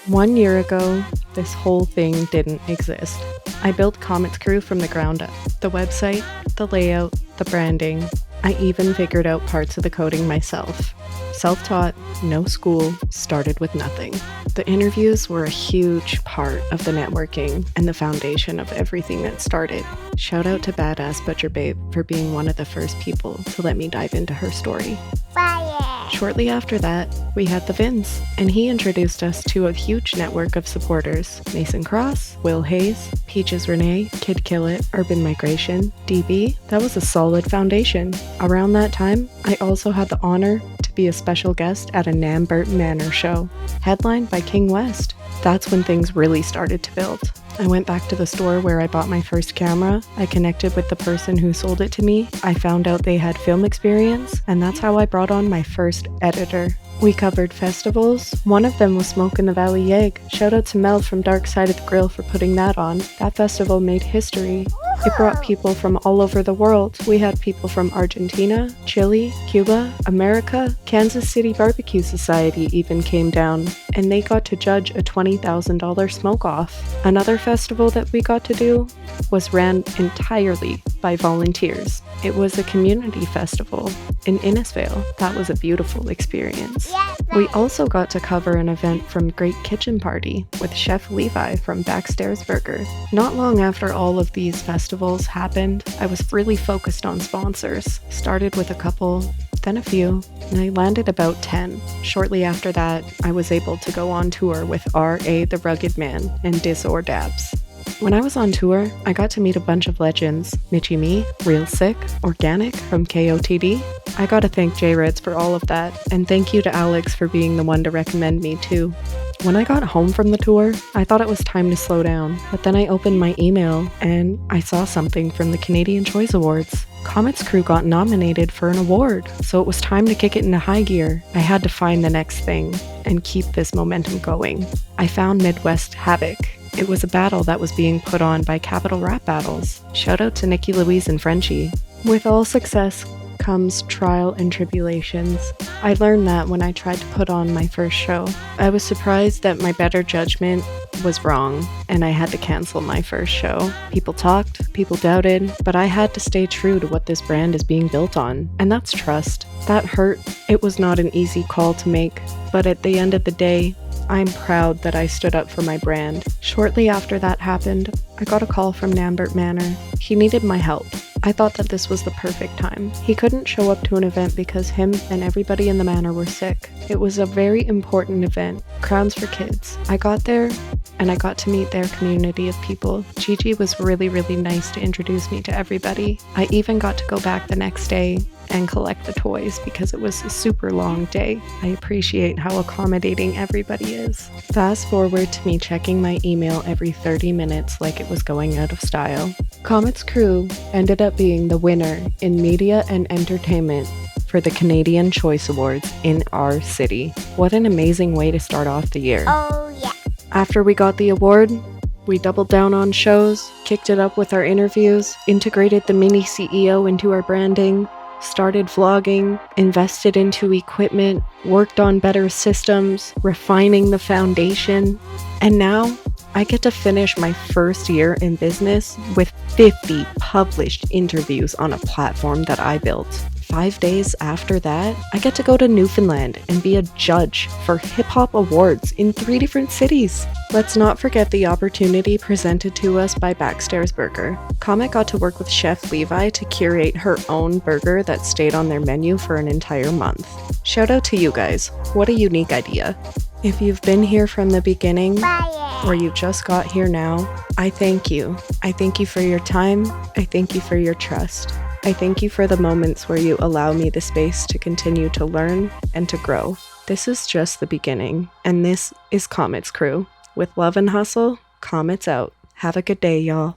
1 year ago, this whole thing didn't exist. I built Comets Crew from the ground up. The website, the layout, the branding. I even figured out parts of the coding myself. Self-taught, no school, started with nothing. The interviews were a huge part of the networking and the foundation of everything that started. Shout out to Badass Butcher Babe for being one of the first people to let me dive into her story. Shortly after that, we had the Vins, and he introduced us to a huge network of supporters. Mason Cross, Will Hayes, Peaches Renee, Kid Kill It, Urban Migration, DB. That was a solid foundation. Around that time, I also had the honor to be a special guest at a Nambert Manor show, headlined by King West. That's when things really started to build. I went back to the store where I bought my first camera. I connected with the person who sold it to me. I found out they had film experience, and that's how I brought on my first editor. We covered festivals. One of them was Smoke in the Valley Yeg. Shout out to Mel from Dark Side of the Grill for putting that on. That festival made history. It brought people from all over the world. We had people from Argentina, Chile, Cuba, America. Kansas City Barbecue Society even came down, and they got to judge a $20,000 smoke-off. Another festival that we got to do was ran entirely by volunteers. It was a community festival in Innisfail. That was a beautiful experience. We also got to cover an event from Great Kitchen Party with Chef Levi from Backstairs Burger. Not long after all of these festivals happened, I was really focused on sponsors. Started with a couple, then a few, and I landed about 10. Shortly after that, I was able to go on tour with R.A. the Rugged Man and Dis or Dabs. When I was on tour, I got to meet a bunch of legends. Mitchie Me, Real Sick, Organic from KOTD. I gotta thank J-Reds for all of that, and thank you to Alex for being the one to recommend me too. When I got home from the tour, I thought it was time to slow down, but then I opened my email and I saw something from the Canadian Choice Awards. Comets Crew got nominated for an award, so it was time to kick it into high gear. I had to find the next thing and keep this momentum going. I found Midwest Havoc. It was a battle that was being put on by Capital Rap Battles. Shout out to Nikki Louise and Frenchie. With all success comes trial and tribulations. I learned that when I tried to put on my first show. I was surprised that my better judgment was wrong, and I had to cancel my first show. People talked, people doubted, but I had to stay true to what this brand is being built on, and that's trust. That hurt. It was not an easy call to make, but at the end of the day, I'm proud that I stood up for my brand. Shortly after that happened, I got a call from Nambert Manor. He needed my help. I thought that this was the perfect time. He couldn't show up to an event because him and everybody in the manor were sick. It was a very important event, Crowns for Kids. I got there and I got to meet their community of people. Gigi was really nice to introduce me to everybody. I even got to go back the next day and collect the toys because it was a super long day. I appreciate how accommodating everybody is. Fast forward to me checking my email every 30 minutes like it was going out of style. Comets Crew ended up being the winner in media and entertainment for the Canadian Choice Awards in our city. What an amazing way to start off the year. Oh yeah. After we got the award, we doubled down on shows, kicked it up with our interviews, integrated the mini CEO into our branding, started vlogging, invested into equipment, worked on better systems, refining the foundation, and now I get to finish my first year in business with 50 published interviews on a platform that I built. 5 days after that, I get to go to Newfoundland and be a judge for hip-hop awards in 3 different cities. Let's not forget the opportunity presented to us by Backstairs Burger. Comet got to work with Chef Levi to curate her own burger that stayed on their menu for an entire month. Shout out to you guys. What a unique idea. If you've been here from the beginning, or you just got here now, I thank you. I thank you for your time. I thank you for your trust. I thank you for the moments where you allow me the space to continue to learn and to grow. This is just the beginning, and this is Comets Crew. With love and hustle, Comets out. Have a good day, y'all.